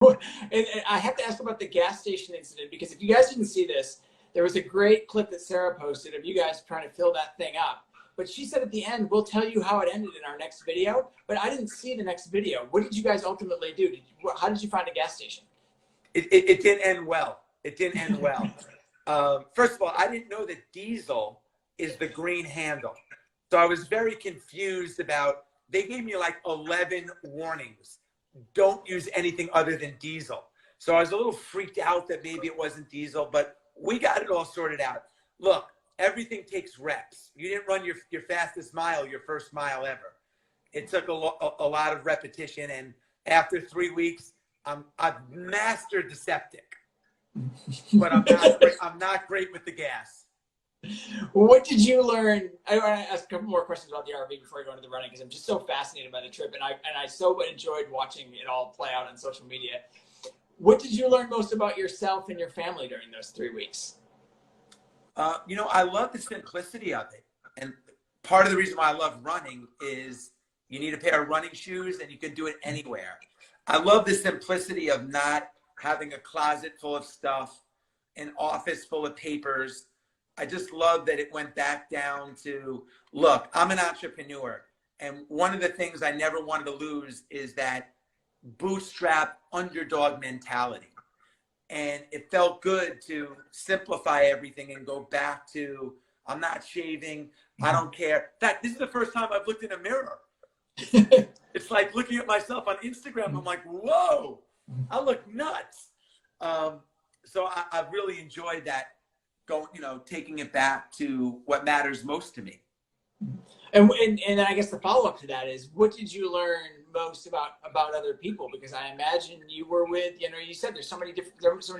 And I have to ask about the gas station incident, because if you guys didn't see this, there was a great clip that Sarah posted of you guys trying to fill that thing up. But she said at the end, we'll tell you how it ended in our next video. But I didn't see the next video. What did you guys ultimately do? How did you find a gas station? It didn't end well. It didn't end well. First of all, I didn't know that diesel is the green handle. So I was very confused about, they gave me like 11 warnings. Don't use anything other than diesel. So I was a little freaked out that maybe it wasn't diesel, but we got it all sorted out. Look, everything takes reps. You didn't run your fastest mile, your first mile ever. It took a lot of repetition. And after 3 weeks, I've mastered the septic, but I'm not great with the gas. What did you learn? I want to ask a couple more questions about the RV before I go into the running, because I'm just so fascinated by the trip, and I so enjoyed watching it all play out on social media. What did you learn most about yourself and your family during those 3 weeks? I love the simplicity of it. And part of the reason why I love running is you need a pair of running shoes and you can do it anywhere. I love the simplicity of not having a closet full of stuff, an office full of papers. I just love that it went back down to, look, I'm an entrepreneur. And one of the things I never wanted to lose is that bootstrap underdog mentality. And it felt good to simplify everything and go back to, I'm not shaving. I don't care. In fact, this is the first time I've looked in a mirror. It's like looking at myself on Instagram. I'm like, whoa, I look nuts. So I really enjoyed that, taking it back to what matters most to me. And I guess the follow-up to that is, what did you learn most about other people? Because I imagine you were with, you said there's so many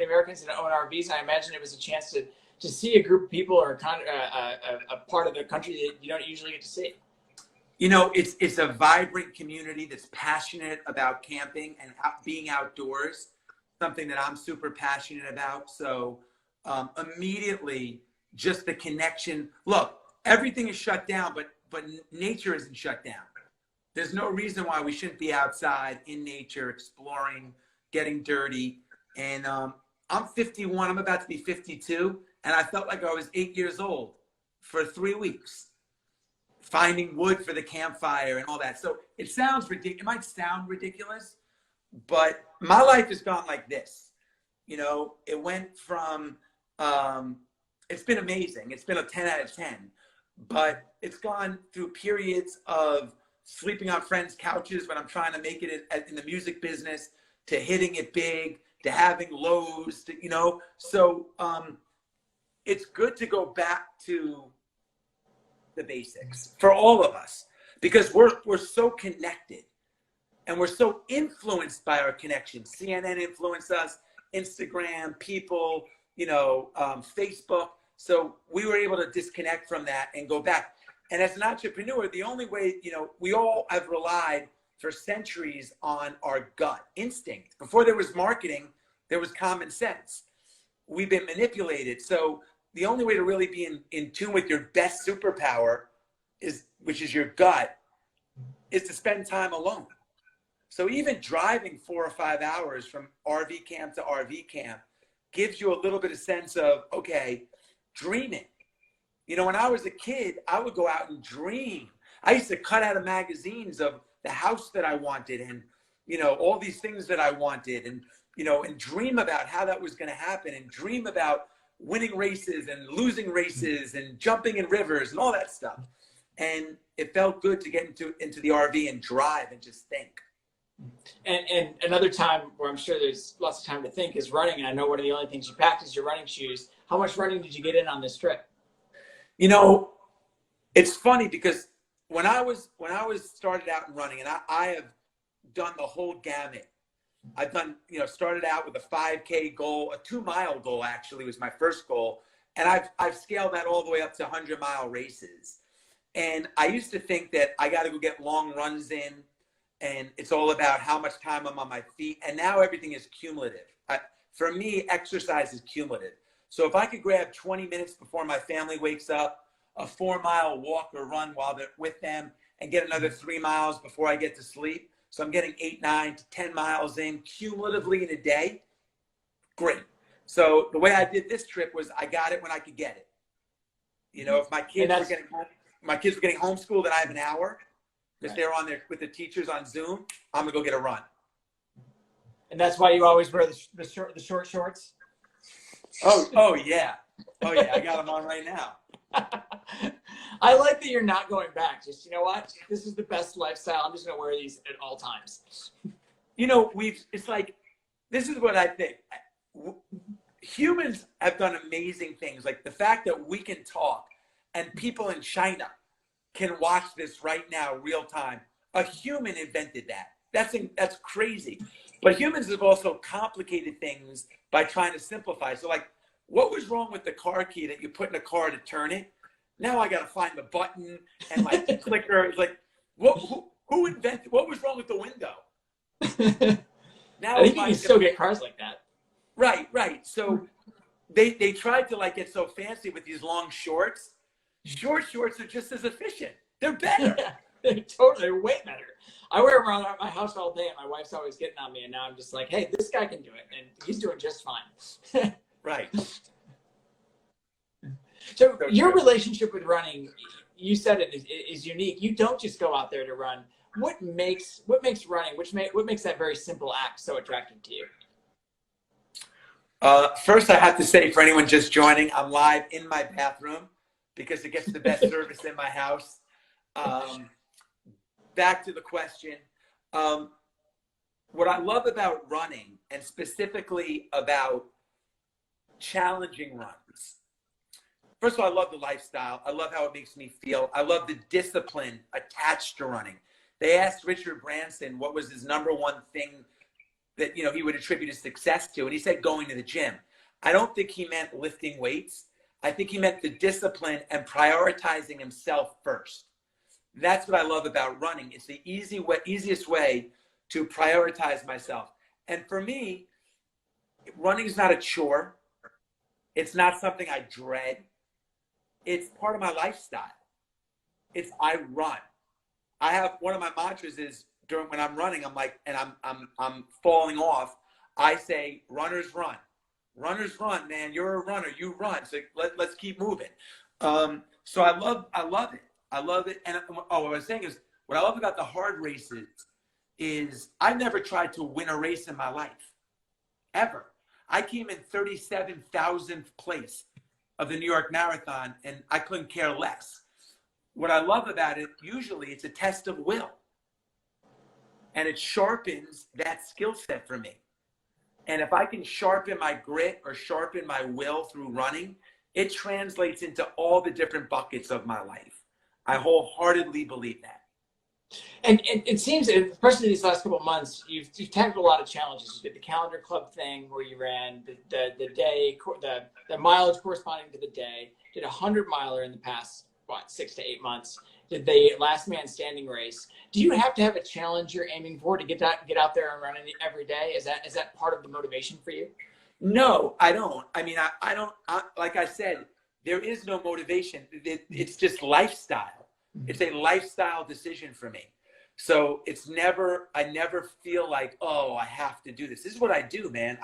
Americans that own RVs. I imagine it was a chance to see a group of people or a part of the country that you don't usually get to see. It's a vibrant community that's passionate about camping and being outdoors, something that I'm super passionate about. So immediately, just the connection. Look, everything is shut down, but nature isn't shut down. There's no reason why we shouldn't be outside in nature, exploring, getting dirty. And I'm 51. I'm about to be 52. And I felt like I was 8 years old for 3 weeks, finding wood for the campfire and all that. So it sounds ridiculous. It might sound ridiculous, but my life has gone like this. It went from, it's been amazing. It's been a 10 out of 10, but it's gone through periods of sleeping on friends' couches when I'm trying to make it in the music business, to hitting it big, to having lows, so it's good to go back to the basics for all of us, because we're so connected and we're so influenced by our connections. CNN influenced us, Instagram, people, Facebook. So we were able to disconnect from that and go back. And as an entrepreneur, the only way, we all have relied for centuries on our gut instinct. Before there was marketing, there was common sense. We've been manipulated. So the only way to really be in tune with your best superpower which is your gut, is to spend time alone. So even driving 4 or 5 hours from RV camp to RV camp gives you a little bit of sense of, okay, dreaming. When I was a kid, I would go out and dream. I used to cut out of magazines of the house that I wanted and, all these things that I wanted and, and dream about how that was going to happen and dream about winning races and losing races and jumping in rivers and all that stuff. And it felt good to get into the RV and drive and just think. And another time where I'm sure there's lots of time to think is running. And I know one of the only things you packed is your running shoes. How much running did you get in on this trip? It's funny because when I was started out in running, and I have done the whole gamut. I've done, started out with a 5K goal, a 2-mile goal actually was my first goal. And I've scaled that all the way up to 100-mile races. And I used to think that I got to go get long runs in, and it's all about how much time I'm on my feet. And now everything is cumulative. For me, exercise is cumulative. So if I could grab 20 minutes before my family wakes up, a 4-mile walk or run while they're with them, and get another 3 miles before I get to sleep, So I'm getting 8, 9 to 10 miles in cumulatively in a day. Great. So the way I did this trip was I got it when I could get it. You know, if my kids were getting homeschooled and I have an hour because they're on there with the teachers on Zoom, I'm gonna go get a run. And that's why you always wear the short shorts. Oh yeah, I got them on right now. I like that you're not going back. Just, you know what? This is the best lifestyle. I'm just gonna wear these at all times. You know, it's like, this is what I think. Humans have done amazing things. Like the fact that we can talk and people in China can watch this right now, real time. A human invented that. That's crazy. But humans have also complicated things by trying to simplify. So like, what was wrong with the car key that you put in a car to turn it? Now I got to find the button and my clicker. It's like, who invented, what was wrong with the window? Now I think you can still get cars like that. Right. So they tried to like get so fancy with these long shorts. Short shorts are just as efficient. They're better. Yeah, they're way better. I wear them around my house all day, and my wife's always getting on me. And now I'm just like, hey, this guy can do it, and he's doing just fine. Right. So your relationship with running, you said it is unique. You don't just go out there to run. What makes running, what makes that very simple act so attractive to you? First, I have to say, for anyone just joining, I'm live in my bathroom because it gets the best service in my house. Back to the question. What I love about running, and specifically about challenging runs, first of all, I love the lifestyle. I love how it makes me feel. I love the discipline attached to running. They asked Richard Branson what was his number one thing that, you know, he would attribute his success to, and he said going to the gym. I don't think he meant lifting weights. I think he meant the discipline and prioritizing himself first. That's what I love about running. It's the easiest way to prioritize myself. And for me, running is not a chore. It's not something I dread. It's part of my lifestyle. I run. I have, one of my mantras is when I'm running, I'm like, and I'm falling off, I say, runners run. Runners run, man. You're a runner. You run. So let's keep moving. So I love it. I love it. And what I was saying is, what I love about the hard races is I've never tried to win a race in my life, ever. I came in 37,000th place of the New York Marathon, and I couldn't care less. What I love about it, usually it's a test of will. And it sharpens that skill set for me. And if I can sharpen my grit or sharpen my will through running, it translates into all the different buckets of my life. I wholeheartedly believe that. And it seems, especially these last couple of months, you've tackled a lot of challenges. You did the calendar club thing where you ran the mileage corresponding to the day, did a 100-miler in the past, 6 to 8 months, did the last man standing race. Do you have to have a challenge you're aiming for to get out there and run every day? Is that part of the motivation for you? No, I don't. I mean, I don't, like I said, there is no motivation. It's just lifestyle. It's a lifestyle decision for me. So I never feel like, oh, I have to do this. This is what I do, man.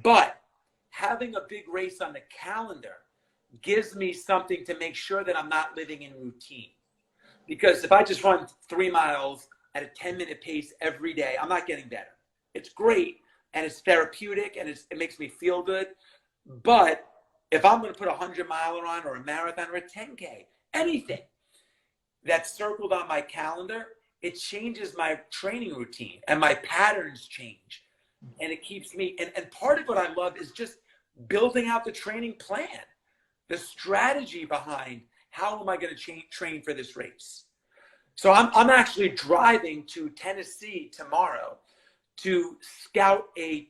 But having a big race on the calendar gives me something to make sure that I'm not living in routine. Because if I just run 3 miles at a 10-minute pace every day, I'm not getting better. It's great, and it's therapeutic, and it makes me feel good. But if I'm going to put a 100-miler on, or a marathon, or a 10K, anything that's circled on my calendar, it changes my training routine, and my patterns change. And it keeps me, and part of what I love is just building out the training plan, the strategy behind how am I going to train for this race. So I'm actually driving to Tennessee tomorrow to scout a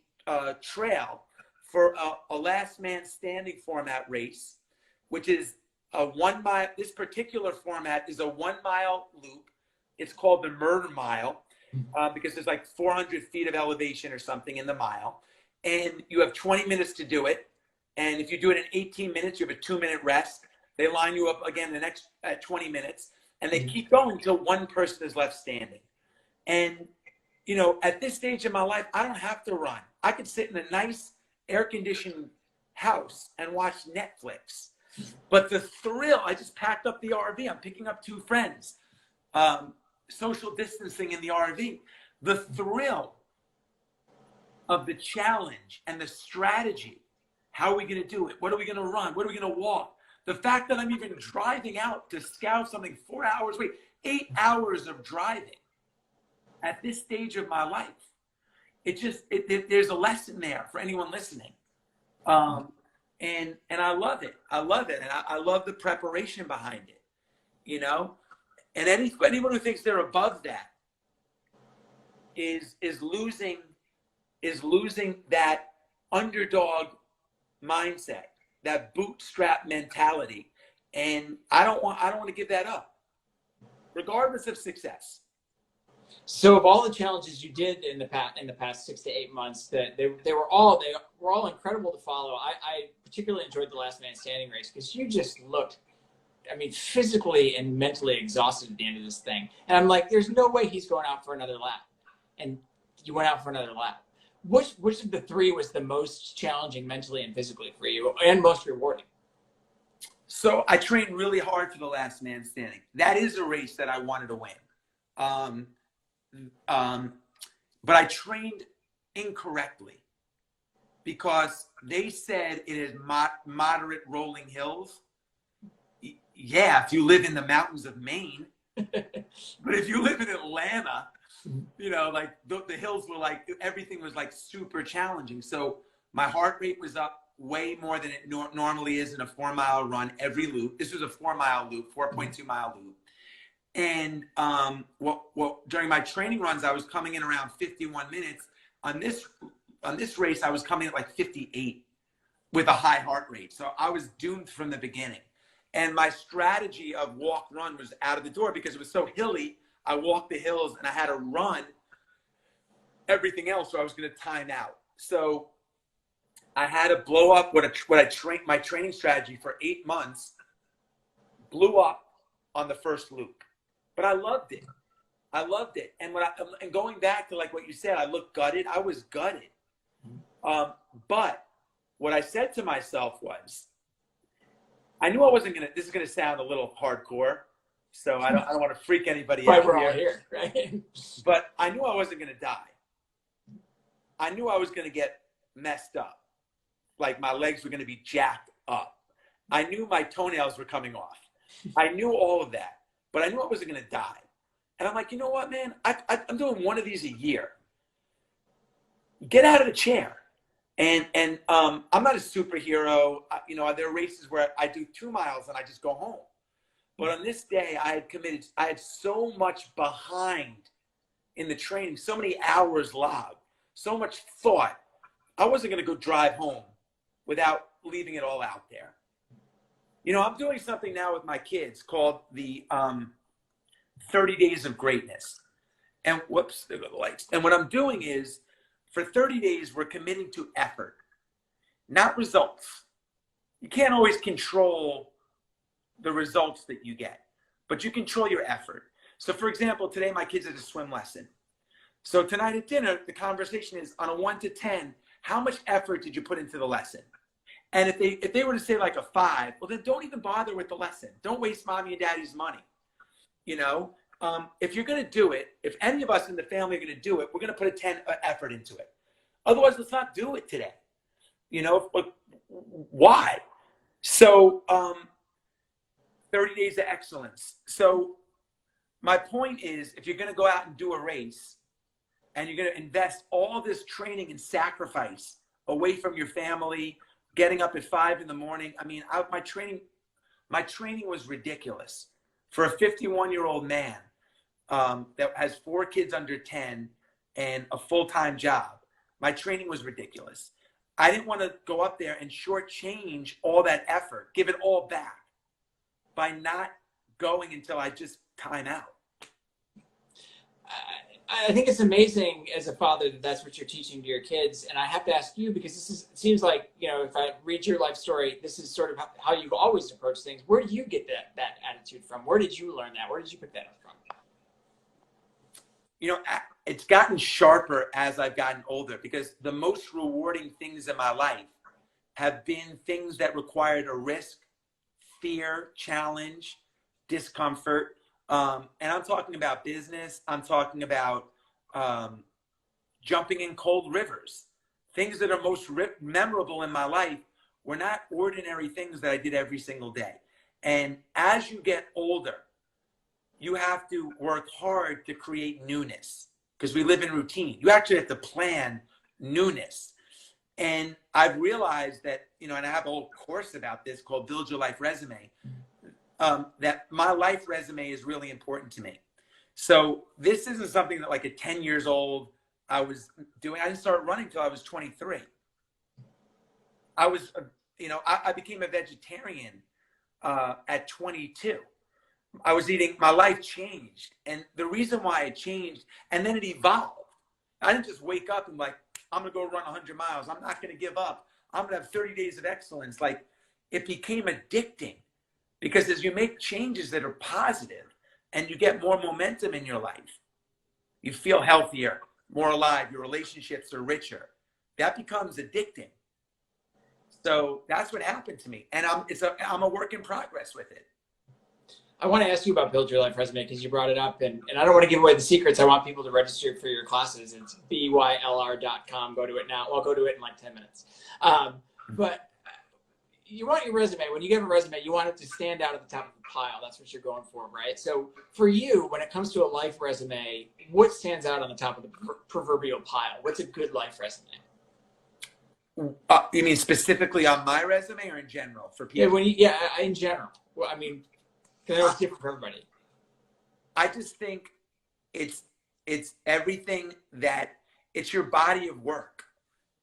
trail for a last man standing format race, which is a 1 mile. This particular format is a 1 mile loop. It's called the murder mile because there's like 400 feet of elevation or something in the mile. And you have 20 minutes to do it. And if you do it in 18 minutes, you have a 2-minute rest. They line you up again the next 20 minutes. And they keep going until one person is left standing. And you know, at this stage of my life, I don't have to run. I could sit in a nice air-conditioned house and watch Netflix. But the thrill, I just packed up the RV. I'm picking up 2 friends, social distancing in the RV. The thrill of the challenge and the strategy. How are we going to do it? What are we going to run? What are we going to walk? The fact that I'm even driving out to scout something 4 hours, 8 hours of driving at this stage of my life. There's a lesson there for anyone listening. And I love it. I love it. And I love the preparation behind it, you know? And anyone who thinks they're above that is losing that underdog mindset, that bootstrap mentality. And I don't want to give that up, regardless of success. So of all the challenges you did in the past 6 to 8 months, that they were all incredible to follow. I particularly enjoyed the last man standing race because you just looked, I mean, physically and mentally exhausted at the end of this thing. And I'm like, there's no way he's going out for another lap. And you went out for another lap. Which of the 3 was the most challenging mentally and physically for you and most rewarding? So I trained really hard for the last man standing. That is a race that I wanted to win. But I trained incorrectly because they said it is moderate rolling hills. Yeah, if you live in the mountains of Maine, but if you live in Atlanta, you know, like the hills were like, everything was like super challenging. So my heart rate was up way more than it normally is in a 4-mile run every loop. This was a 4-mile loop, 4.2-mile loop. And during my training runs, I was coming in around 51 minutes. On this race, I was coming at like 58 with a high heart rate. So I was doomed from the beginning. And my strategy of walk run was out of the door because it was so hilly. I walked the hills and I had to run everything else, or I was going to time out. So I had to blow up my training strategy for 8 months, blew up on the first loop. But I loved it. And and going back to like what you said, I looked gutted. I was gutted. But what I said to myself was, I knew I wasn't gonna. This is gonna sound a little hardcore, so I don't want to freak anybody out. We're all here, right? But I knew I wasn't gonna die. I knew I was gonna get messed up, like my legs were gonna be jacked up. I knew my toenails were coming off. I knew all of that. But I knew I wasn't going to die. And I'm like, you know what, man? I'm doing one of these a year. Get out of the chair. And I'm not a superhero. You know, there are races where I do 2 miles and I just go home. But on this day, I had so much behind in the training, so many hours logged, so much thought. I wasn't going to go drive home without leaving it all out there. You know, I'm doing something now with my kids called the 30 Days of Greatness. And whoops, there go the lights. And what I'm doing is, for 30 days, we're committing to effort, not results. You can't always control the results that you get, but you control your effort. So for example, today my kids had a swim lesson. So tonight at dinner, the conversation is on a 1 to 10, how much effort did you put into the lesson? And if they were to say like a 5, well, then don't even bother with the lesson. Don't waste mommy and daddy's money. You know, if you're going to do it, if any of us in the family are going to do it, we're going to put a 10 effort into it. Otherwise, let's not do it today. You know, why? So 30 days of excellence. So my point is, if you're going to go out and do a race and you're going to invest all this training and sacrifice away from your family, getting up at 5 in the morning. I mean, my training was ridiculous for a 51-year-old man that has 4 kids under 10 and a full-time job. My training was ridiculous. I didn't want to go up there and shortchange all that effort, give it all back by not going until I just time out. I think it's amazing as a father that that's what you're teaching to your kids. And I have to ask you, because it seems like, you know, if I read your life story, this is sort of how you've always approached things. Where do you get that attitude from? Where did you learn that? Where did you pick that up from? You know, it's gotten sharper as I've gotten older, because the most rewarding things in my life have been things that required a risk, fear, challenge, discomfort. And I'm talking about business. I'm talking about jumping in cold rivers. Things that are most memorable in my life were not ordinary things that I did every single day. And as you get older, you have to work hard to create newness, because we live in routine. You actually have to plan newness. And I've realized that, you know, and I have a whole course about this called Build Your Life Resume, that my life resume is really important to me. So this isn't something that, like, at 10 years old I was doing. I didn't start running until I was 23. I was, you know, I became a vegetarian at 22. I was eating, my life changed. And the reason why it changed, and then it evolved. I didn't just wake up and like, I'm going to go run 100 miles. I'm not going to give up. I'm going to have 30 days of excellence. Like, it became addicting, because as you make changes that are positive and you get more momentum in your life, you feel healthier, more alive, your relationships are richer. That becomes addicting. So that's what happened to me. And I'm a work in progress with it. I want to ask you about Build Your Life Resume, because you brought it up, and I don't want to give away the secrets. I want people to register for your classes. It's bylr.com. Go to it now. Well, go to it in like 10 minutes. But you want your resume, when you give a resume, you want it to stand out at the top of the pile. That's what you're going for, right? So for you, when it comes to a life resume, what stands out on the top of the proverbial pile? What's a good life resume? You mean specifically on my resume or in general for people? Yeah, in general. Well, I mean, because it's different for everybody. I just think it's everything that, it's your body of work,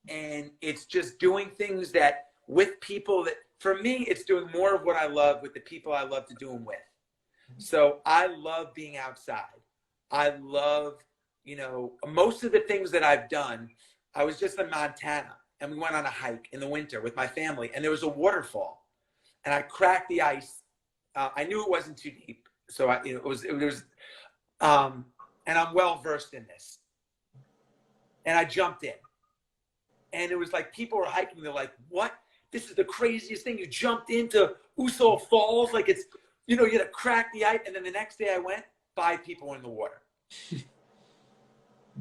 and it's just doing things that with people that, for me, it's doing more of what I love with the people I love to do them with. So I love being outside. I love, you know, most of the things that I've done. I was just in Montana, and we went on a hike in the winter with my family, and there was a waterfall, and I cracked the ice. I knew it wasn't too deep, so it was, and I'm well versed in this. And I jumped in, and it was like, people were hiking. They're like, "What? This is the craziest thing! You jumped into Uso Falls, like it's, you know, you had to crack the ice." And then the next day I went, 5 people were in the water.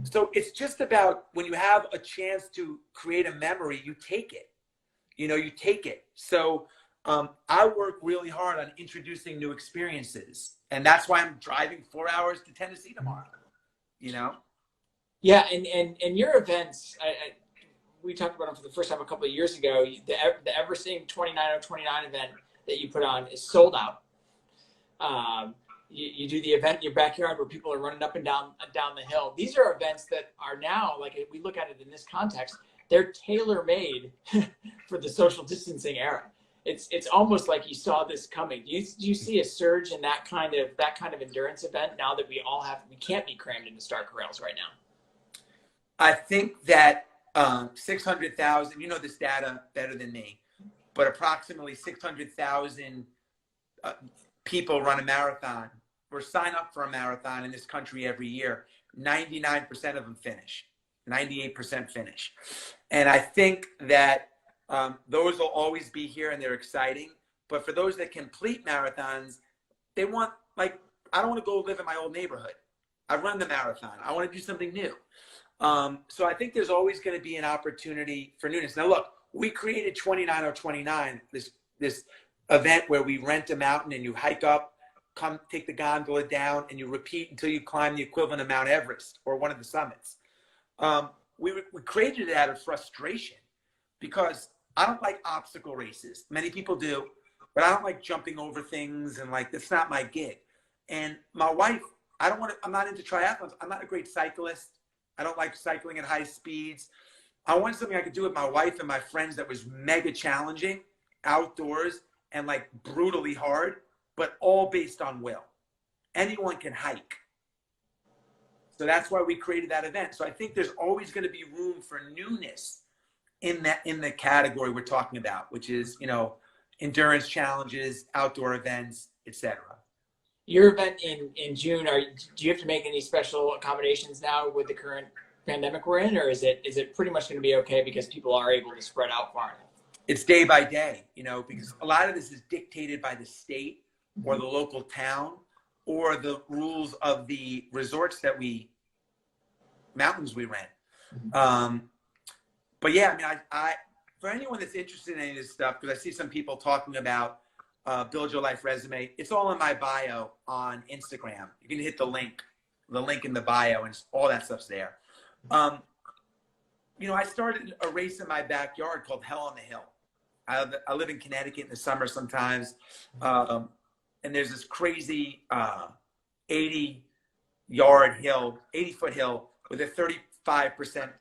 So it's just about, when you have a chance to create a memory, you take it. You know, you take it. So I work really hard on introducing new experiences, and that's why I'm driving 4 hours to Tennessee tomorrow. You know. Yeah, and your events, we talked about them for the first time a couple of years ago. The Ever Same 29 event that you put on is sold out. You do the event in your backyard where people are running up and down the hill. These are events that are now, like, if we look at it in this context, they're tailor-made for the social distancing era. It's almost like you saw this coming. Do you see a surge in that kind of endurance event now that we can't be crammed into Stark rails right now? I think that 600,000, you know this data better than me, but approximately 600,000 people run a marathon or sign up for a marathon in this country every year. 99% of them finish. 98% finish. And I think that those will always be here, and they're exciting. But for those that complete marathons, they want, like, I don't want to go live in my old neighborhood. I run the marathon. I want to do something new. So I think there's always going to be an opportunity for newness. Now, look, we created 29, this event where we rent a mountain and you hike up, come take the gondola down, and you repeat until you climb the equivalent of Mount Everest or one of the summits. We created it out of frustration, because I don't like obstacle races. Many people do, but I don't like jumping over things, and like, that's not my gig. And my wife, I'm not into triathlons. I'm not a great cyclist. I don't like cycling at high speeds. I wanted something I could do with my wife and my friends that was mega challenging, outdoors, and like brutally hard, but all based on will. Anyone can hike. So that's why we created that event. So I think there's always going to be room for newness in the category we're talking about, which is, you know, endurance challenges, outdoor events, etc. your event in June, do you have to make any special accommodations now with the current pandemic we're in, or is it pretty much going to be okay because people are able to spread out far enough? It's day by day, you know, because a lot of this is dictated by the state or the local town or the rules of the resorts that mountains we rent. But yeah, I mean, I for anyone that's interested in any of this stuff, because I see some people talking about build your life resume, it's all in my bio on Instagram. You can hit the link in the bio, and all that stuff's there. You know, I started a race in my backyard called Hell on the Hill. I live in Connecticut in the summer sometimes, and there's this crazy 80-foot hill with a 35%,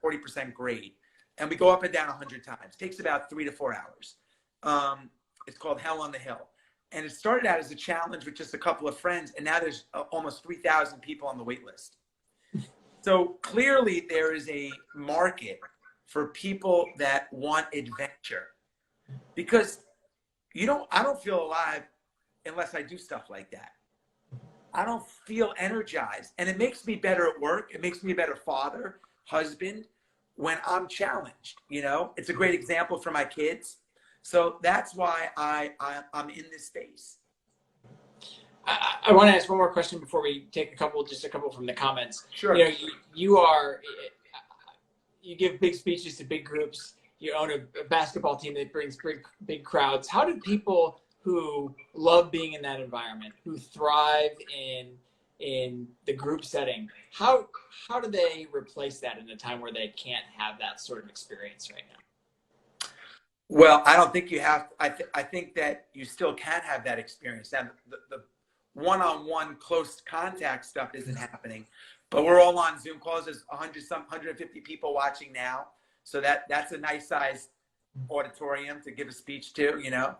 40% grade. And we go up and down 100 times. It takes about 3 to 4 hours. It's called Hell on the Hill. And it started out as a challenge with just a couple of friends, and now there's almost 3,000 people on the wait list. So clearly there is a market for people that want adventure, because I don't feel alive unless I do stuff like that. I don't feel energized, and it makes me better at work. It makes me a better father, husband, when I'm challenged. You know, it's a great example for my kids. So that's why I'm in this space. I want to ask one more question before we take just a couple from the comments. Sure. You know, you give big speeches to big groups. You own a basketball team that brings big crowds. How do people who love being in that environment, who thrive in the group setting, how do they replace that in a time where they can't have that sort of experience right now? Well, I don't think you have. I think that you still can have that experience. Now, the one-on-one close contact stuff isn't happening, but we're all on Zoom calls. There's 150 people watching now, so that's a nice size auditorium to give a speech to. You know,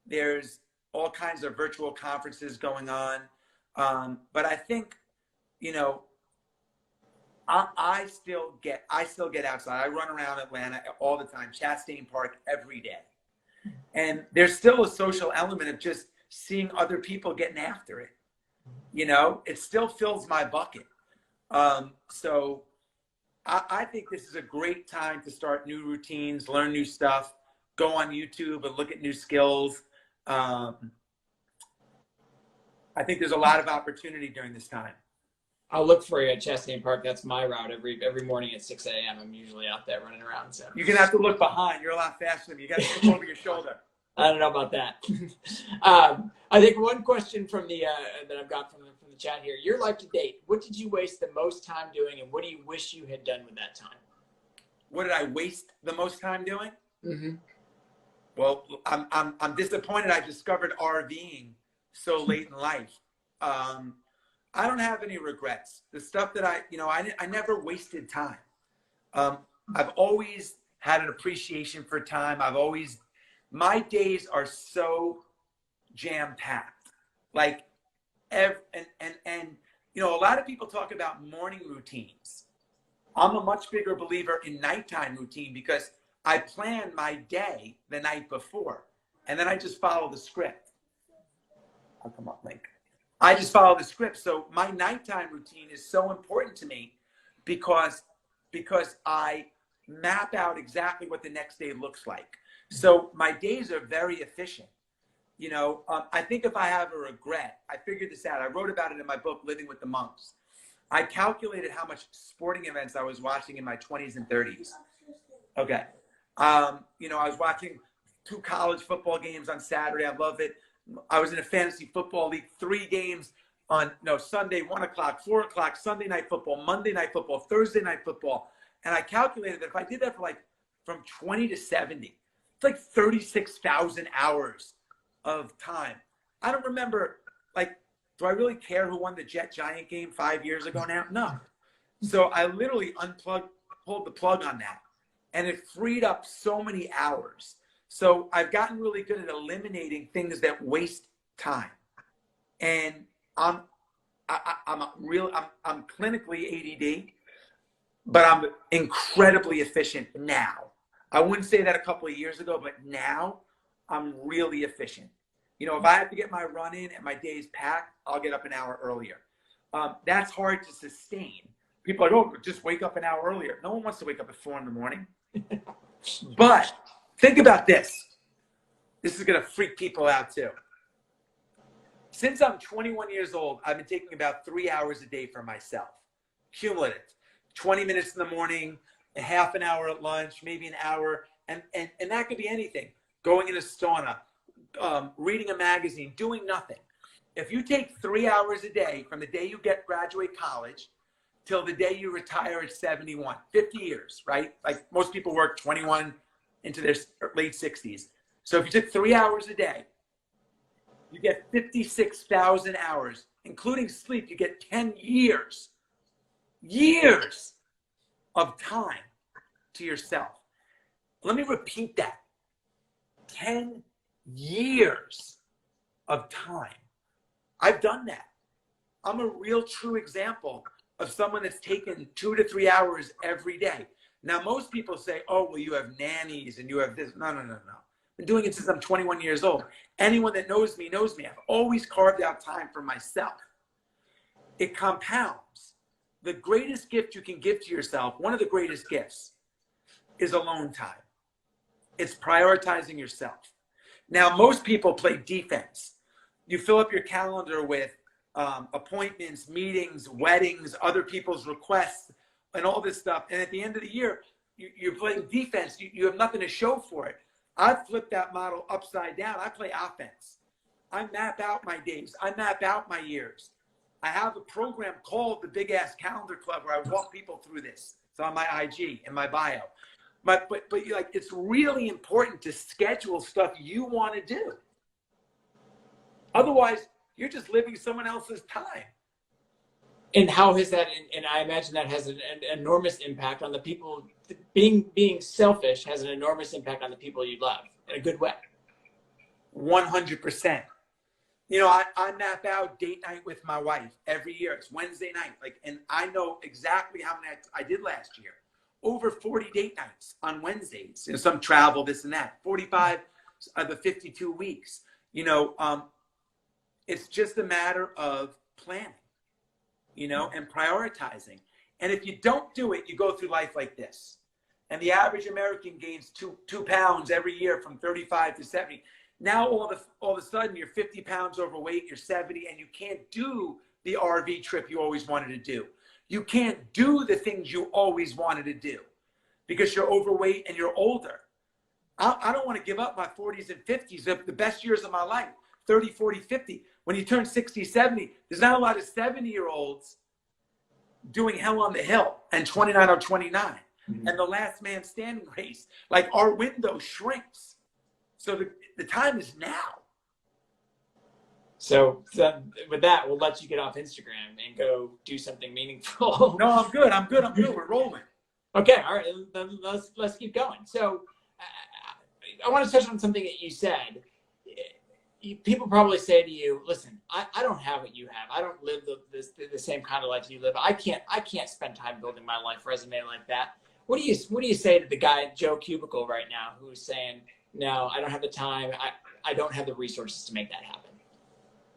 there's all kinds of virtual conferences going on, but I think, you know, I still get outside. I run around Atlanta all the time, Chastain Park every day. And there's still a social element of just seeing other people getting after it. You know, it still fills my bucket. So I think this is a great time to start new routines, learn new stuff, go on YouTube and look at new skills. I think there's a lot of opportunity during this time. I'll look for you at Chastain Park. That's my route every morning at 6 a.m. I'm usually out there running around. So you're gonna have to look behind. You're a lot faster than me. You got to look over your shoulder. I don't know about that. I think one question from the that I've got from the chat here: your life to date. What did you waste the most time doing, and what do you wish you had done with that time? What did I waste the most time doing? Mm-hmm. Well, I'm disappointed I discovered RVing so late in life. I don't have any regrets. The stuff that I never wasted time. I've always had an appreciation for time. My days are so jam-packed. Like, and you know, a lot of people talk about morning routines. I'm a much bigger believer in nighttime routine because I plan my day the night before, and then I just follow the script. I'll come up late. I just follow the script. So my nighttime routine is so important to me because I map out exactly what the next day looks like. So my days are very efficient. You know, I think if I have a regret, I figured this out. I wrote about it in my book, Living with the Monks. I calculated how much sporting events I was watching in my 20s and 30s. Okay. You know, I was watching 2 college football games on Saturday. I love it. I was in a fantasy football league, 3 games on Sunday, 1 o'clock, 4 o'clock, Sunday night football, Monday night football, Thursday night football. And I calculated that if I did that for from 20 to 70, it's like 36,000 hours of time. I don't remember, do I really care who won the Jet Giant game 5 years ago now? No. So I literally pulled the plug on that. And it freed up so many hours. So I've gotten really good at eliminating things that waste time. And I'm clinically ADD, but I'm incredibly efficient now. I wouldn't say that a couple of years ago, but now I'm really efficient. If I have to get my run in and my day's packed, I'll get up an hour earlier. That's hard to sustain. People are like, oh, just wake up an hour earlier. No one wants to wake up at 4 in the morning. But think about this. This is going to freak people out too. Since I'm 21 years old, I've been taking about 3 hours a day for myself. Cumulative. 20 minutes in the morning, a half an hour at lunch, maybe an hour. And that could be anything. Going in a sauna, reading a magazine, doing nothing. If you take 3 hours a day from the day you graduate college till the day you retire at 71, 50 years, right? Like most people work 21 into their late 60s. So if you took 3 hours a day, you get 56,000 hours, including sleep. You get 10 years of time to yourself. Let me repeat that. 10 years of time. I've done that. I'm a real true example of someone that's taken 2 to 3 hours every day. Now, most people say, oh, well, you have nannies and you have this. No. I've been doing it since I'm 21 years old. Anyone that knows me knows me. I've always carved out time for myself. It compounds. The greatest gift you can give to yourself, one of the greatest gifts, is alone time. It's prioritizing yourself. Now, most people play defense. You fill up your calendar with appointments, meetings, weddings, other people's requests, and all this stuff. And at the end of the year, you're playing defense. You have nothing to show for it. I've flipped that model upside down. I play offense. I map out my days. I map out my years. I have a program called the Big Ass Calendar Club where I walk people through this. It's on my IG and my bio. But you're like, it's really important to schedule stuff you want to do. Otherwise, you're just living someone else's time. And how has that, and I imagine that has an enormous impact on the people, being selfish has an enormous impact on the people you love in a good way. 100%. I map out date night with my wife every year. It's Wednesday night. And I know exactly how many I did last year. Over 40 date nights on Wednesdays. Some travel, this and that. 45 of the 52 weeks. It's just a matter of planning, and prioritizing. And if you don't do it, you go through life like this. And the average American gains two pounds every year from 35 to 70. Now all of a sudden you're 50 pounds overweight, you're 70, and you can't do the RV trip you always wanted to do. You can't do the things you always wanted to do because you're overweight and you're older. I don't want to give up my 40s and 50s, the best years of my life, 30, 40, 50. When you turn 60, 70, there's not a lot of 70-year-olds doing hell on the hill and 29 or 29. Mm-hmm. And the last man standing race, like our window shrinks. So the time is now. So with that, we'll let you get off Instagram and go do something meaningful. No, I'm good. We're rolling. Okay. All right. Then let's keep going. So I want to touch on something that you said. People probably say to you, listen, I don't have what you have. I don't live the same kind of life you live. I can't spend time building my life resume like that. What do you say to the guy, Joe Cubicle, right now, who's saying, no, I don't have the time. I don't have the resources to make that happen.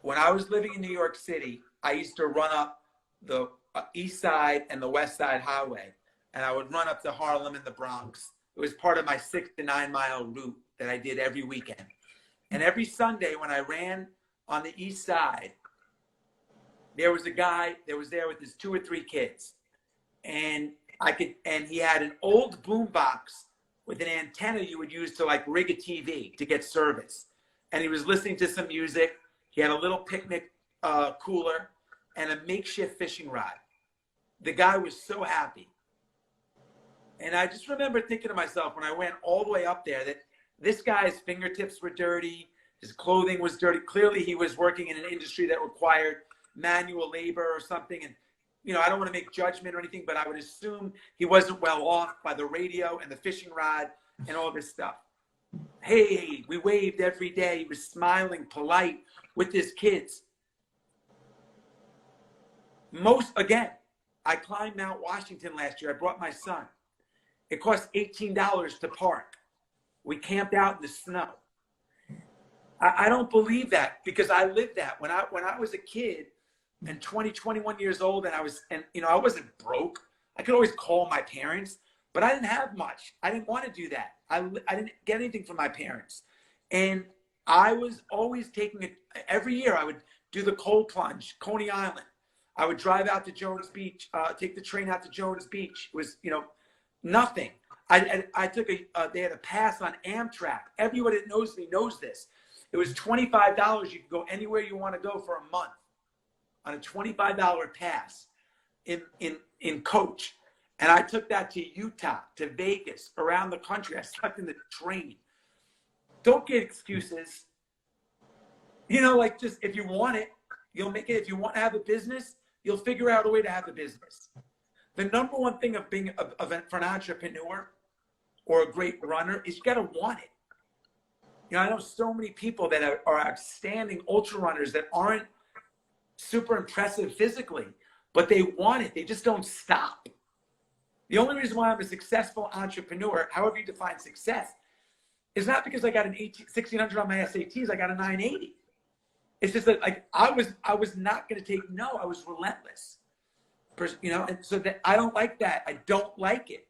When I was living in New York City, I used to run up the East Side and the West Side Highway, and I would run up to Harlem and the Bronx. It was part of my 6 to 9 mile route that I did every weekend. And every Sunday when I ran on the East Side, there was a guy that was there with his 2 or 3 kids. And he had an old boom box with an antenna you would use to rig a TV to get service. And he was listening to some music. He had a little picnic cooler and a makeshift fishing rod. The guy was so happy. And I just remember thinking to myself when I went all the way up there that this guy's fingertips were dirty. His clothing was dirty. Clearly he was working in an industry that required manual labor or something. And, I don't want to make judgment or anything, but I would assume he wasn't well off by the radio and the fishing rod and all this stuff. Hey, we waved every day. He was smiling, polite with his kids. I climbed Mount Washington last year. I brought my son. It cost $18 to park. We camped out in the snow. I don't believe that because I lived that when I was a kid and 20, 21 years old, and I wasn't broke. I could always call my parents, but I didn't have much. I didn't want to do that. I didn't get anything from my parents. And I was always taking it every year. I would do the cold plunge, Coney Island. I would drive out to Jones Beach, take the train out to Jones Beach. It was, nothing. I took they had a pass on Amtrak. Everyone that knows me knows this. It was $25. You could go anywhere you want to go for a month on a $25 pass in coach. And I took that to Utah, to Vegas, around the country. I slept in the train. Don't get excuses. Just if you want it, you'll make it. If you want to have a business, you'll figure out a way to have a business. The number one thing of being for an entrepreneur or a great runner is you got to want it. I know so many people that are outstanding ultra runners that aren't super impressive physically, but they want it. They just don't stop. The only reason why I'm a successful entrepreneur, however you define success, is not because I got an 1600 on my SATs. I got a 980. It's just that I was not going to take no. I was relentless. And so that I don't like that. I don't like it.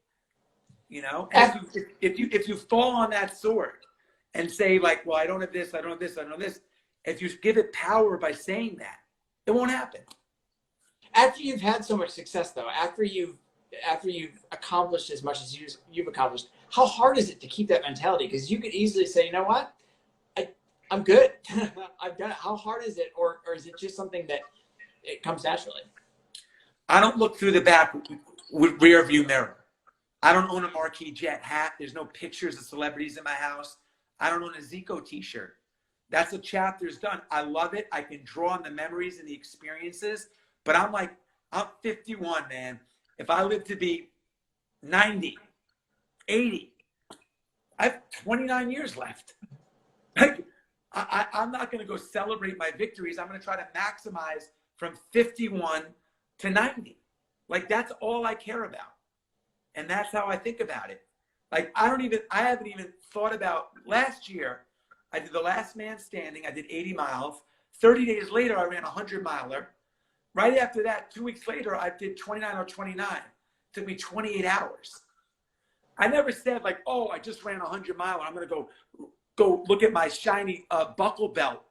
And if you fall on that sword and say well, I don't have this, I don't have this, I don't have this. If you give it power by saying that, it won't happen. After you've had so much success, though, after you've accomplished as much as you've accomplished, how hard is it to keep that mentality? Because you could easily say, you know what, I'm good. I've done it. How hard is it, or is it just something that it comes naturally? I don't look through the back rear view mirror. I don't own a Marquis Jet hat. There's no pictures of celebrities in my house. I don't own a Zico t-shirt. That's a chapter's done. I love it. I can draw on the memories and the experiences, but I'm 51, man. If I live to be 90, 80, I have 29 years left. I'm not going to go celebrate my victories. I'm going to try to maximize from 51 to 90. That's all I care about. And that's how I think about it. I haven't even thought about last year. I did the last man standing. I did 80 miles. 30 days later, I ran a 100-miler. Right after that, 2 weeks later, I did 29 or 29. It took me 28 hours. I never said oh, I just ran a 100-miler. I'm going to go look at my shiny buckle belt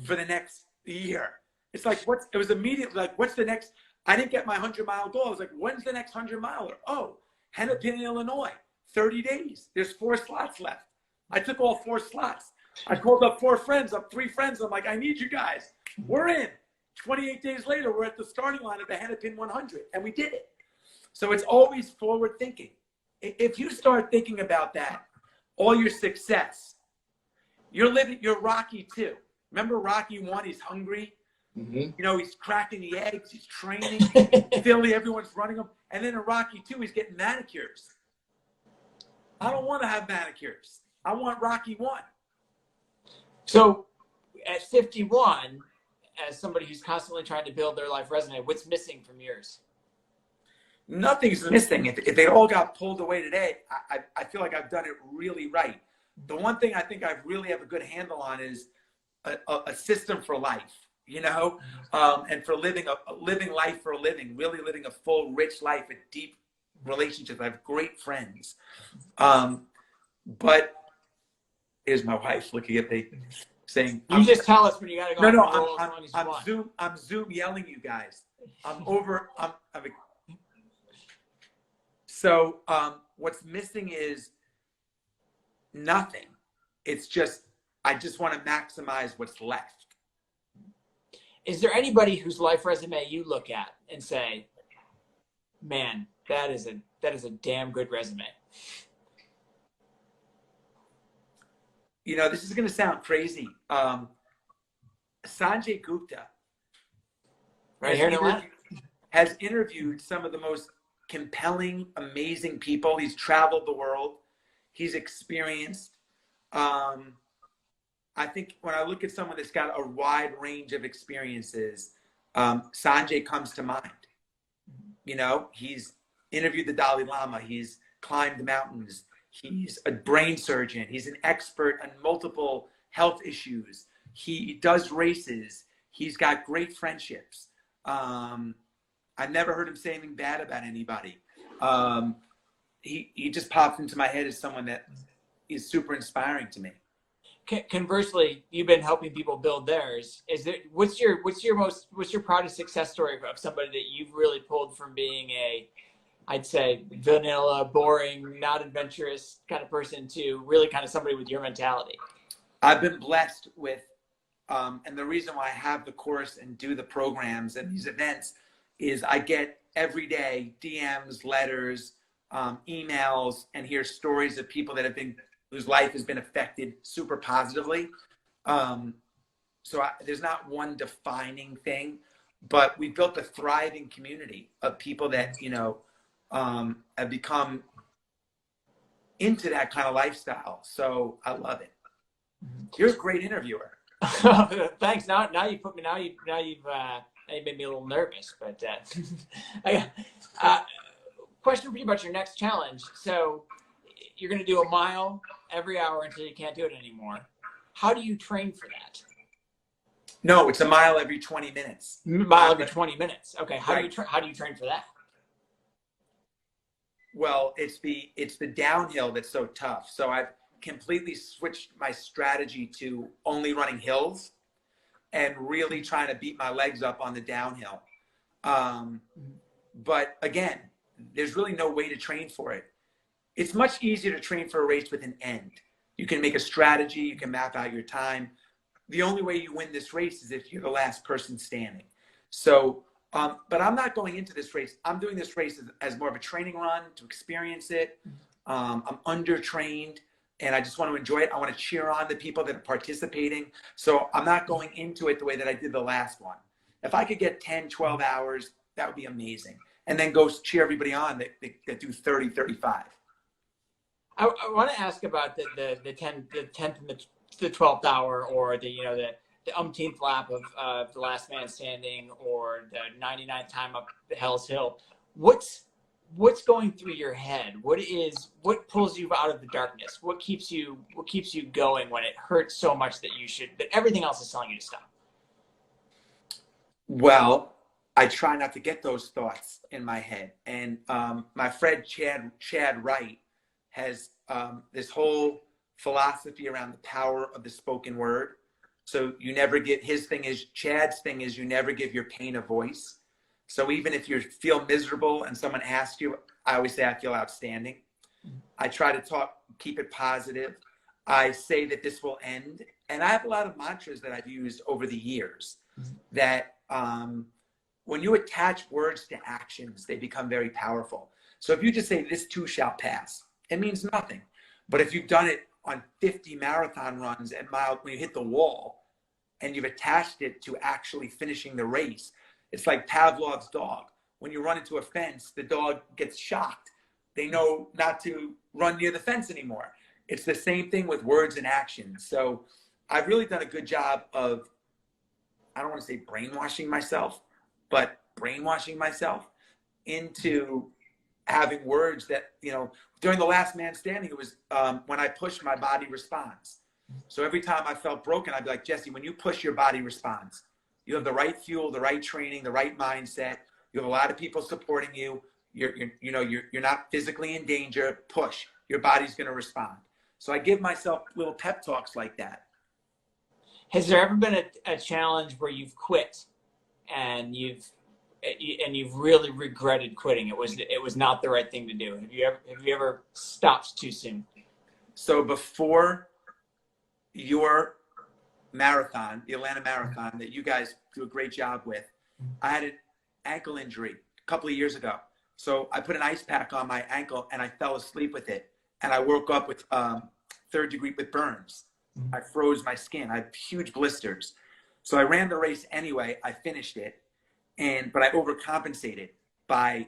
for the next year. It's it was immediately what's the next? I didn't get my 100-mile goal. I was when's the next 100-miler? Oh, Hennepin, Illinois, 30 days. There's 4 slots left. I took all 4 slots. I called up 3 friends. I'm I need you guys. We're in. 28 days later, we're at the starting line of the Hennepin 100, and we did it. So it's always forward thinking. If you start thinking about that, all your success, you're Rocky too. Remember Rocky 1, he's hungry. Mm-hmm. He's cracking the eggs, he's training. Philly, everyone's running him. And then in Rocky 2, he's getting manicures. I don't want to have manicures. I want Rocky 1. So at 51, as somebody who's constantly trying to build their life resume, what's missing from yours? Nothing's missing. If they all got pulled away today, I feel like I've done it really right. The one thing I think I really have a good handle on is a system for life, and for living life for a living, really living a full, rich life, a deep relationship. I have great friends. But here's my wife looking at me saying, you just tell us when you got to go. No, I'm Zoom yelling you guys. So what's missing is nothing. It's just, I just want to maximize what's left. Is there anybody whose life resume you look at and say, man, that is a damn good resume? This is going to sound crazy. Sanjay Gupta has interviewed some of the most compelling, amazing people. He's traveled the world. He's experienced. I think when I look at someone that's got a wide range of experiences, Sanjay comes to mind. He's interviewed the Dalai Lama. He's climbed mountains. He's a brain surgeon. He's an expert on multiple health issues. He does races. He's got great friendships. I never heard him say anything bad about anybody. He just pops into my head as someone that is super inspiring to me. Conversely, you've been helping people build theirs. What's your proudest success story of somebody that you've really pulled from being I'd say vanilla, boring, not adventurous kind of person to really kind of somebody with your mentality? I've been blessed with, and the reason why I have the course and do the programs and these events is I get every day DMs, letters, emails, and hear stories of people that whose life has been affected super positively. There's not one defining thing, but we built a thriving community of people that, have become into that kind of lifestyle. So I love it. You're a great interviewer. Thanks. Now you put me. Now you've made me a little nervous. But question for you about your next challenge. So you're going to do a mile every hour until you can't do it anymore. How do you train for that? No, it's a mile every 20 minutes. Mile every 20 minutes. Okay. How Right. do you train for that? Well, it's the downhill that's so tough. So I've completely switched my strategy to only running hills and really trying to beat my legs up on the downhill. But again, there's really no way to train for it. It's much easier to train for a race with an end. You can make a strategy, you can map out your time. The only way you win this race is if you're the last person standing. So, but I'm not going into this race. I'm doing this race as more of a training run to experience it. I'm undertrained and I just want to enjoy it. I want to cheer on the people that are participating. So I'm not going into it the way that I did the last one. If I could get 10, 12 hours, that would be amazing. And then go cheer everybody on that do 30, 35. I want to ask about the 10th and the 12th hour, or the umpteenth lap of the last man standing, or the 99th time up the Hell's Hill. What's going through your head? What pulls you out of the darkness? What keeps you going when it hurts so much that everything else is telling you to stop? Well, I try not to get those thoughts in my head. And my friend Chad Wright has this whole philosophy around the power of the spoken word. So Chad's thing is you never give your pain a voice. So even if you feel miserable and someone asks you, I always say I feel outstanding. I try to keep it positive. I say that this will end. And I have a lot of mantras that I've used over the years that when you attach words to actions, they become very powerful. So if you just say this too shall pass, it means nothing. But if you've done it on 50 marathon runs and when you hit the wall and you've attached it to actually finishing the race, it's like Pavlov's dog. When you run into a fence, the dog gets shocked. They know not to run near the fence anymore. It's the same thing with words and actions. So I've really done a good job of, I don't want to say brainwashing myself, but brainwashing myself into having words that, during the last man standing, it was when I push, my body responds. So every time I felt broken, I'd be like, Jesse, when you push, your body responds. You have the right fuel, the right training, the right mindset. You have a lot of people supporting you. You're not physically in danger. Push. Your body's going to respond. So I give myself little pep talks like that. Has there ever been a challenge where you've quit and you've really regretted quitting? It was not the right thing to do. Have you ever stopped too soon? So before your marathon, the Atlanta Marathon, that you guys do a great job with, I had an ankle injury a couple of years ago. So I put an ice pack on my ankle and I fell asleep with it. And I woke up with 3rd degree with burns. I froze my skin. I had huge blisters. So I ran the race anyway. I finished it. But I overcompensated by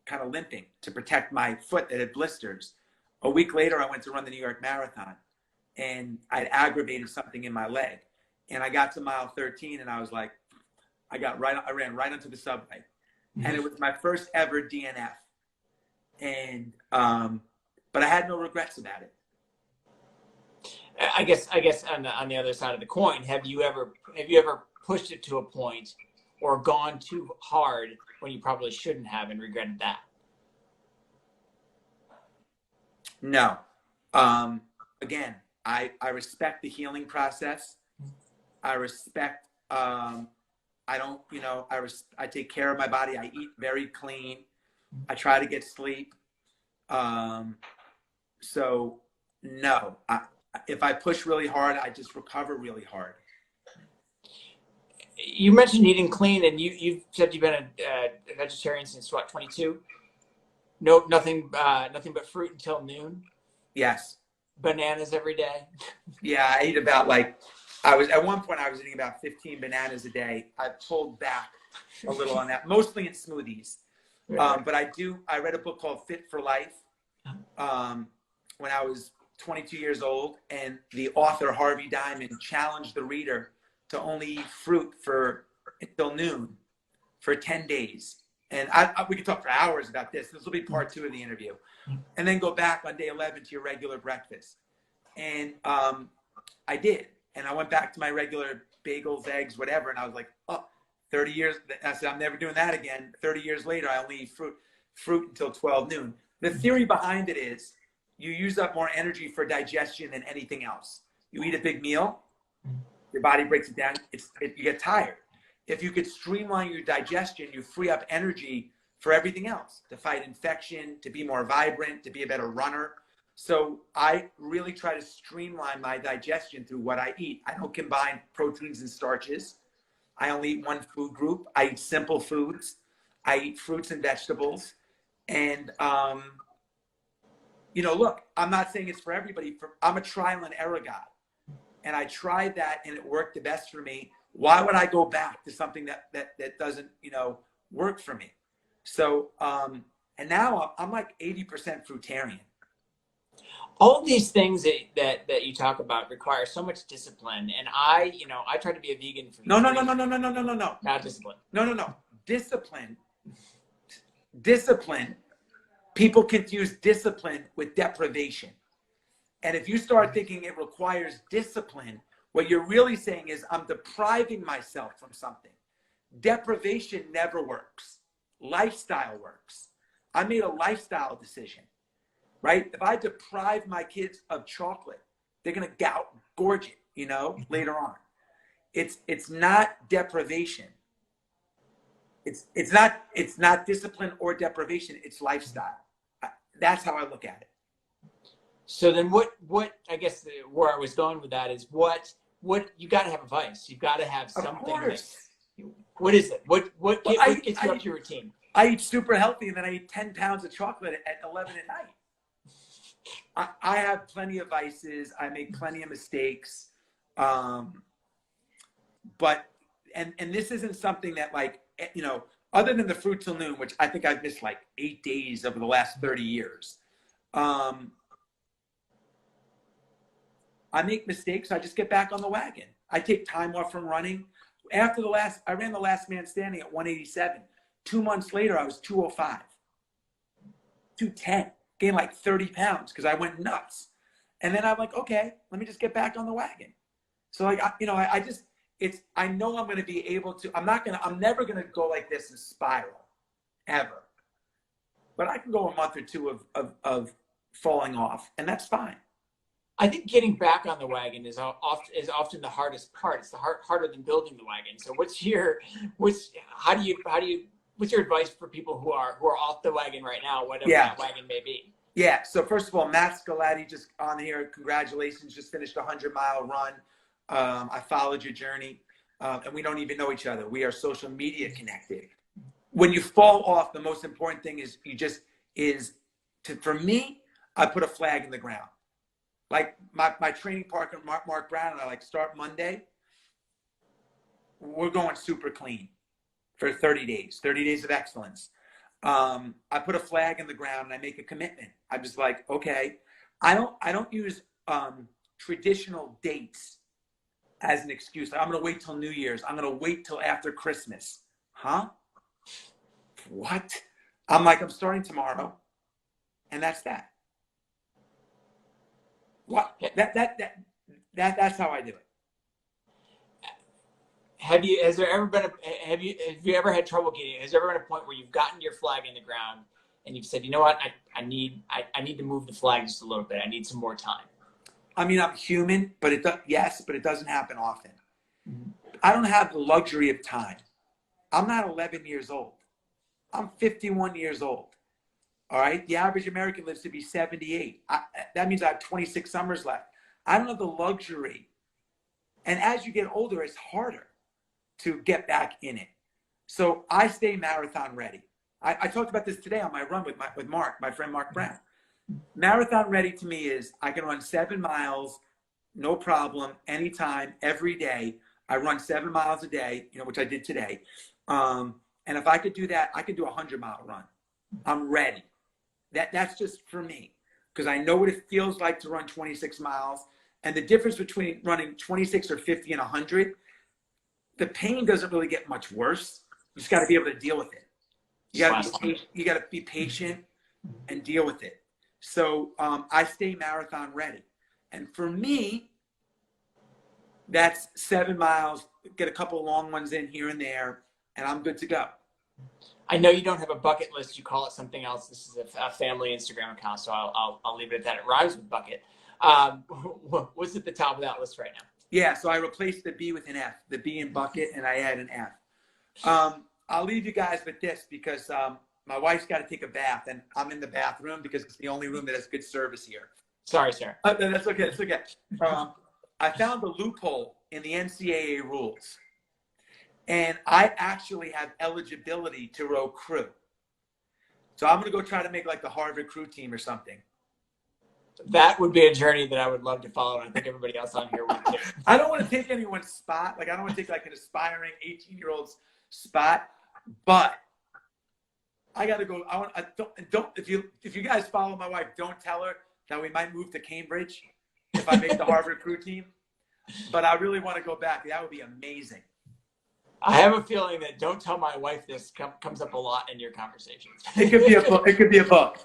kind of limping to protect my foot that had blisters. A week later, I went to run the New York Marathon and I'd aggravated something in my leg. And I got to mile 13 and I was like, I ran right onto the subway. And it was my first ever DNF. And, but I had no regrets about it. I guess on the other side of the coin, have you ever pushed it to a point or gone too hard when you probably shouldn't have and regretted that? No. Again, I respect the healing process. I respect, I don't, I take care of my body. I eat very clean. I try to get sleep. Um, so no, if I push really hard, I just recover really hard. You mentioned eating clean, and you've said you've been a vegetarian since what, 22? No, nothing but fruit until noon. Yes. Bananas every day. Yeah, I eat about like, I was at one point I was eating about 15 bananas a day. I pulled back a little on that, mostly in smoothies. But I read a book called Fit for Life when I was 22 years old, and the author Harvey Diamond challenged the reader to only eat fruit for until noon for 10 days. And we could talk for hours about this. This will be part 2 of the interview. And then go back on day 11 to your regular breakfast. And I did. And I went back to my regular bagels, eggs, whatever. And I was like, oh, 30 years. I said, I'm never doing that again. 30 years later, I only eat fruit until 12 noon. The theory behind it is you use up more energy for digestion than anything else. You eat a big meal, your body breaks it down, you get tired. If you could streamline your digestion, you free up energy for everything else, to fight infection, to be more vibrant, to be a better runner. So I really try to streamline my digestion through what I eat. I don't combine proteins and starches. I only eat one food group. I eat simple foods. I eat fruits and vegetables. And, look, I'm not saying it's for everybody. I'm a trial and error guy. And I tried that and it worked the best for me. Why would I go back to something that doesn't, work for me? So, and now I'm like 80% fruitarian. All of these things that you talk about require so much discipline. And I tried to be a vegan for No. not discipline. No. Discipline. People confuse discipline with deprivation. And if you start thinking it requires discipline, what you're really saying is I'm depriving myself from something. Deprivation never works. Lifestyle works. I made a lifestyle decision, right? If I deprive my kids of chocolate, they're going to gorge it, later on. It's not deprivation. It's not discipline or deprivation. It's lifestyle. That's how I look at it. So then what I guess where I was going with that is what you got to have a vice. You've got to have something. Of course. What is it? What gets you up to your routine? I eat super healthy, and then I eat 10 pounds of chocolate at 11 at night. I have plenty of vices. I make plenty of mistakes. But this isn't something that other than the fruit till noon, which I think I've missed like 8 days over the last 30 years. I make mistakes. I just get back on the wagon. I take time off from running. I ran the last man standing at 187. 2 months later, I was 205, 210, gained like 30 pounds because I went nuts. And then I'm like, okay, let me just get back on the wagon. So I know I'm going to be able to, I'm never going to go like this and spiral ever. But I can go a month or two of falling off, and that's fine. I think getting back on the wagon is often the hardest part. It's harder than building the wagon. So what's your advice for people who are off the wagon right now, whatever that wagon may be? Yeah. So first of all, Matt Scalati just on here. Congratulations, just finished a 100-mile run. I followed your journey, and we don't even know each other. We are social media connected. When you fall off, the most important thing for me, I put a flag in the ground. Like my training partner, Mark Brown, and I start Monday. We're going super clean for 30 days of excellence. I put a flag in the ground and I make a commitment. I'm just like, okay, I don't use traditional dates as an excuse. I'm going to wait till New Year's. I'm going to wait till after Christmas. Huh? What? I'm starting tomorrow, and that's that. What? That's how I do it. Has there ever been have you ever had trouble getting, has there ever been a point where you've gotten your flag in the ground and you've said, you know what, I need to move the flag just a little bit. I need some more time. I mean, I'm human, but it doesn't happen often. I don't have the luxury of time. I'm not 11 years old. I'm 51 years old. All right. The average American lives to be 78. That means I have 26 summers left. I don't have the luxury. And as you get older, it's harder to get back in it. So I stay marathon ready. I talked about this today on my run with Mark, my friend Mark Brown. Marathon ready to me is I can run 7 miles, no problem, anytime, every day. I run 7 miles a day, which I did today. And if I could do that, I could do a 100-mile run. I'm ready. That's just for me, because I know what it feels like to run 26 miles. And the difference between running 26 or 50 and 100, the pain doesn't really get much worse. You just got to be able to deal with it. You got to be patient and deal with it. So I stay marathon ready. And for me, that's 7 miles, get a couple of long ones in here and there, and I'm good to go. I know you don't have a bucket list. You call it something else. This is a family Instagram account, so I'll leave it at that. It rhymes with bucket. What's at the top of that list right now? Yeah, so I replaced the B with an F, the B in bucket, and I add an F. I'll leave you guys with this because my wife's got to take a bath, and I'm in the bathroom because it's the only room that has good service here. Sorry, sir. That's okay. That's okay. I found a loophole in the NCAA rules, and I actually have eligibility to row crew. So I'm going to go try to make like the Harvard crew team or something. That would be a journey that I would love to follow, and I think everybody else on here would too. I don't want to take anyone's spot. Like, I don't want to take like an aspiring 18-year-old's spot, but I got to go. If you guys follow my wife, don't tell her that we might move to Cambridge if I make the Harvard crew team. But I really want to go back. That would be amazing. I have a feeling that "don't tell my wife this" comes up a lot in your conversations. It could be a book. It could be a book.